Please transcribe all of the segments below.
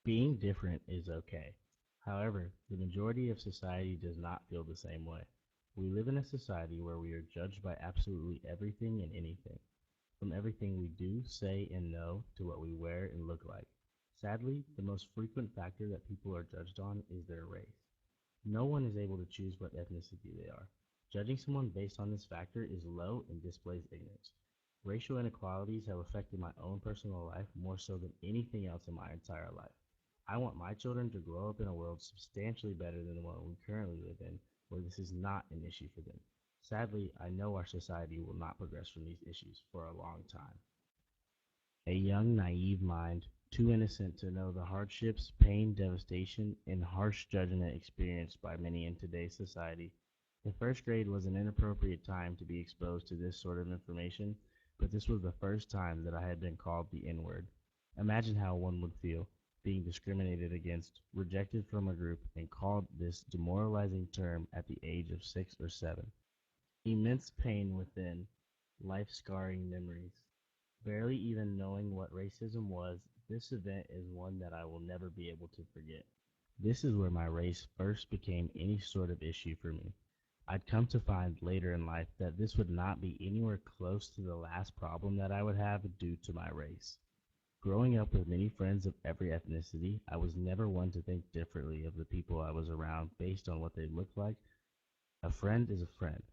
Being different is okay. However, the majority of society does not feel the same way. We live in a society where we are judged by absolutely everything and anything, from everything we do, say, and know to what we wear and look like. Sadly, the most frequent factor that people are judged on is their race. No one is able to choose what ethnicity they are. Judging someone based on this factor is low and displays ignorance. Racial inequalities have affected my own personal life more so than anything else in my entire life. I want my children to grow up in a world substantially better than the one we currently live in, where this is not an issue for them. Sadly, I know our society will not progress from these issues for a long time. A young, naive mind, too innocent to know the hardships, pain, devastation, and harsh judgment experienced by many in today's society. The first grade was an inappropriate time to be exposed to this sort of information, but this was the first time that I had been called the N word. Imagine how one would feel being discriminated against, rejected from a group, and called this demoralizing term at the age of 6 or 7. Immense pain within, life scarring memories. Barely even knowing what racism was, this event is one that I will never be able to forget. This is where my race first became any sort of issue for me. I'd come to find later in life that this would not be anywhere close to the last problem that I would have due to my race. Growing up with many friends of every ethnicity, I was never one to think differently of the people I was around based on what they looked like. A friend is a friend.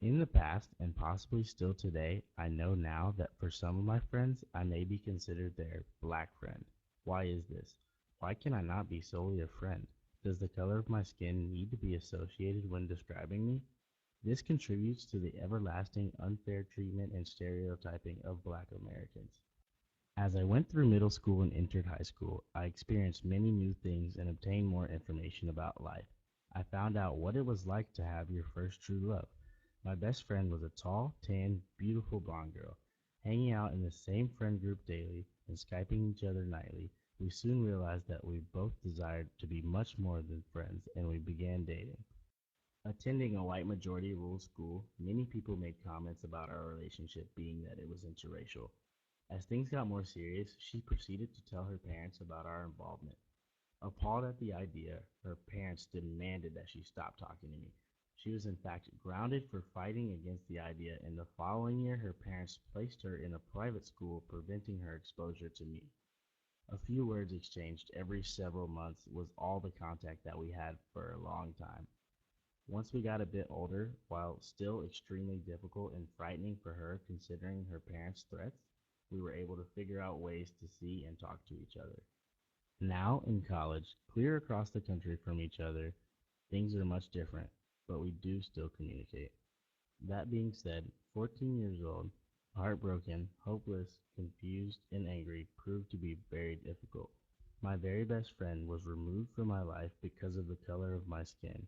In the past, and possibly still today, I know now that for some of my friends, I may be considered their black friend. Why is this? Why can I not be solely a friend? Does the color of my skin need to be associated when describing me? This contributes to the everlasting unfair treatment and stereotyping of black Americans. As I went through middle school and entered high school, I experienced many new things and obtained more information about life. I found out what it was like to have your first true love. My best friend was a tall, tan, beautiful blonde girl. Hanging out in the same friend group daily and Skyping each other nightly, we soon realized that we both desired to be much more than friends and we began dating. Attending a white majority rural school, many people made comments about our relationship being that it was interracial. As things got more serious, she proceeded to tell her parents about our involvement. Appalled at the idea, her parents demanded that she stop talking to me. She was in fact grounded for fighting against the idea, and the following year her parents placed her in a private school, preventing her exposure to me. A few words exchanged every several months was all the contact that we had for a long time. Once we got a bit older, while still extremely difficult and frightening for her considering her parents' threats, we were able to figure out ways to see and talk to each other. Now in college, clear across the country from each other, things are much different, but we do still communicate. That being said, 14 years old, heartbroken, hopeless, confused, and angry proved to be very difficult. My very best friend was removed from my life because of the color of my skin.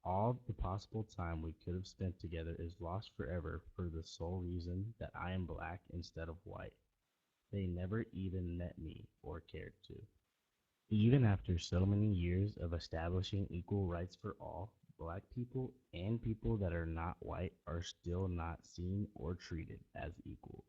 All the possible time we could have spent together is lost forever for the sole reason that I am black instead of white. They never even met me or cared to. Even after so many years of establishing equal rights for all, black people and people that are not white are still not seen or treated as equal.